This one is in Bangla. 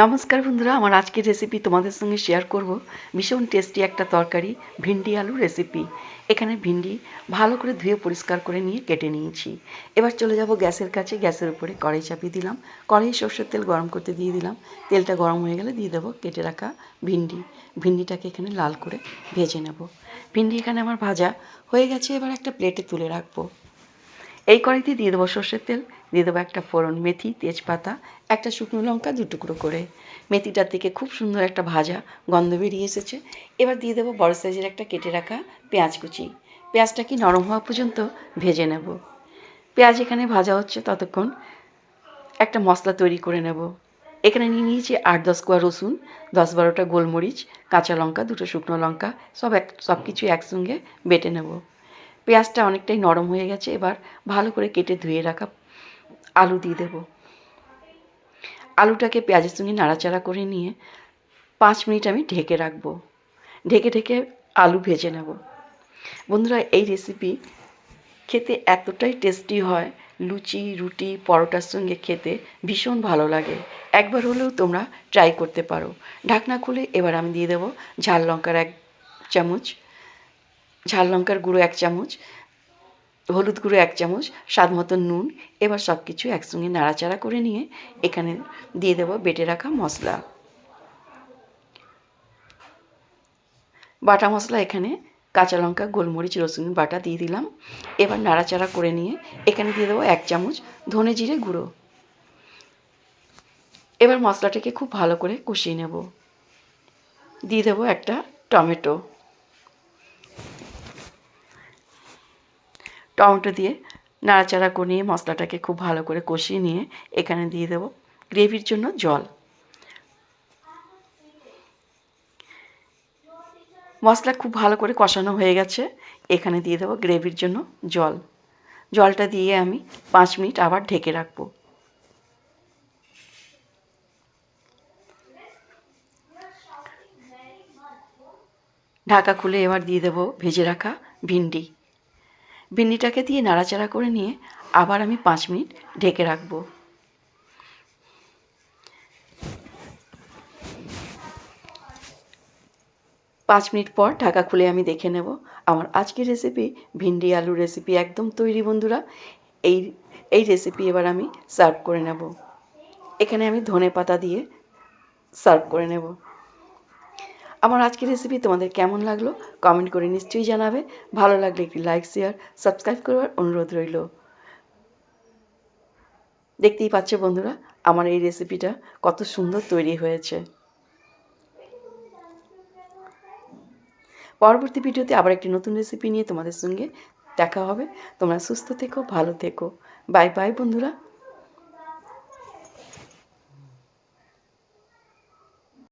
নমস্কার বন্ধুরা, আমার আজকের রেসিপি তোমাদের সঙ্গে শেয়ার করব। ভীষণ টেস্টি একটা তরকারি, ভিন্ডি আলু রেসিপি। এখানে ভিন্ডি ভালো করে ধুয়ে পরিষ্কার করে নিয়ে কেটে নিয়েছি। এবার চলে যাব গ্যাসের কাছে। গ্যাসের উপরে কড়াই চাপিয়ে দিলাম। কড়াইয়ে সরষের তেল গরম করতে দিয়ে দিলাম। তেলটা গরম হয়ে গেলে দিয়ে দেবো কেটে রাখা ভিন্ডি। ভিন্ডিটাকে এখানে লাল করে ভেজে নেব। ভিন্ডি এখানে আমার ভাজা হয়ে গেছে। এবার একটা প্লেটে তুলে রাখবো। এই কড়াইতে দিয়ে দেবো সর্ষের তেল, দিয়ে দেবো একটা ফোড়ন, মেথি, তেজপাতা, একটা শুকনো লঙ্কা 2 টুকরো করে। মেথিটার থেকে খুব সুন্দর একটা ভাজা গন্ধ বেরিয়ে এসেছে। এবার দিয়ে দেবো বড় সাইজের একটা কেটে রাখা পেঁয়াজ কুচি। পেঁয়াজটাকে নরম হওয়া পর্যন্ত ভেজে নেব। পেঁয়াজ এখানে ভাজা হচ্ছে ততক্ষণ একটা মশলা তৈরি করে নেব। এখানে নিয়ে নিয়েছি 8-10 কোয়া রসুন, 10-12টা গোলমরিচ, কাঁচা লঙ্কা, 2টো শুকনো লঙ্কা, সব কিছু একসঙ্গে বেটে নেব। পেঁয়াজটা অনেকটাই নরম হয়ে গেছে। এবার ভালো করে কেটে ধুয়ে রাখা আলু দিয়ে দেব। আলুটাকে পেঁয়াজের সঙ্গে নাড়াচাড়া করে নিয়ে 5 মিনিট আমি ঢেকে রাখবো। ঢেকে আলু ভেজে নেব। বন্ধুরা, এই রেসিপি খেতে এতটাই টেস্টি হয়, লুচি, রুটি, পরোটার সঙ্গে খেতে ভীষণ ভালো লাগে। একবার হলেও তোমরা ট্রাই করতে পারো। ঢাকনা খুলে এবার আমি দিয়ে দেবো ঝাল লঙ্কার 1 চামচ, ঝাল লঙ্কার গুঁড়ো 1 চামচ, হলুদ গুঁড়ো 1 চামচ, স্বাদ মতো নুন। এবার সব কিছু একসঙ্গে নাড়াচাড়া করে নিয়ে এখানে দিয়ে দেবো বেটে রাখা মশলা। বাটা মশলা এখানে কাঁচা লঙ্কা, গোলমরিচ, রসুন বাটা দিয়ে দিলাম। এবার নাড়াচাড়া করে নিয়ে এখানে দিয়ে দেবো 1 চামচ ধনে জিরে গুঁড়ো। এবার মশলাটাকে খুব ভালো করে কষিয়ে নেব। দিয়ে দেবো একটা টমেটো। টমেটো দিয়ে নাড়াচাড়া করে নিয়ে মশলাটাকে খুব ভালো করে কষিয়ে নিয়ে এখানে দিয়ে দেবো গ্রেভির জন্য জল। মশলা খুব ভালো করে কষানো হয়ে গেছে। এখানে দিয়ে দেবো গ্রেভির জন্য জল। জলটা দিয়ে আমি 5 মিনিট আবার ঢেকে রাখবো। ঢাকা খুলে এবার দিয়ে দেবো ভেজে রাখা ভিন্ডি। ভিন্ডিটাকে দিয়ে নাড়াচাড়া করে নিয়ে আবার আমি 5 মিনিট ঢেকে রাখবো। 5 মিনিট পর ঢাকা খুলে আমি দেখে নেব। আমার আজকের রেসিপি ভিন্ডি আলু রেসিপি একদম তৈরি বন্ধুরা। এই এই রেসিপি এবার আমি সার্ভ করে নেব। এখানে আমি ধনেপাতা দিয়ে সার্ভ করে নেব। আমার আজকের রেসিপি তোমাদের কেমন লাগলো কমেন্ট করে নিশ্চয়ই জানাবে। ভালো লাগলে একটি লাইক, শেয়ার, সাবস্ক্রাইব করবার অনুরোধ রইল। দেখতেই পাচ্ছ বন্ধুরা আমার এই রেসিপিটা কত সুন্দর তৈরি হয়েছে। পরবর্তী ভিডিওতে আবার একটি নতুন রেসিপি নিয়ে তোমাদের সঙ্গে দেখা হবে। তোমরা সুস্থ থেকো, ভালো থেকো। বাই বাই বন্ধুরা।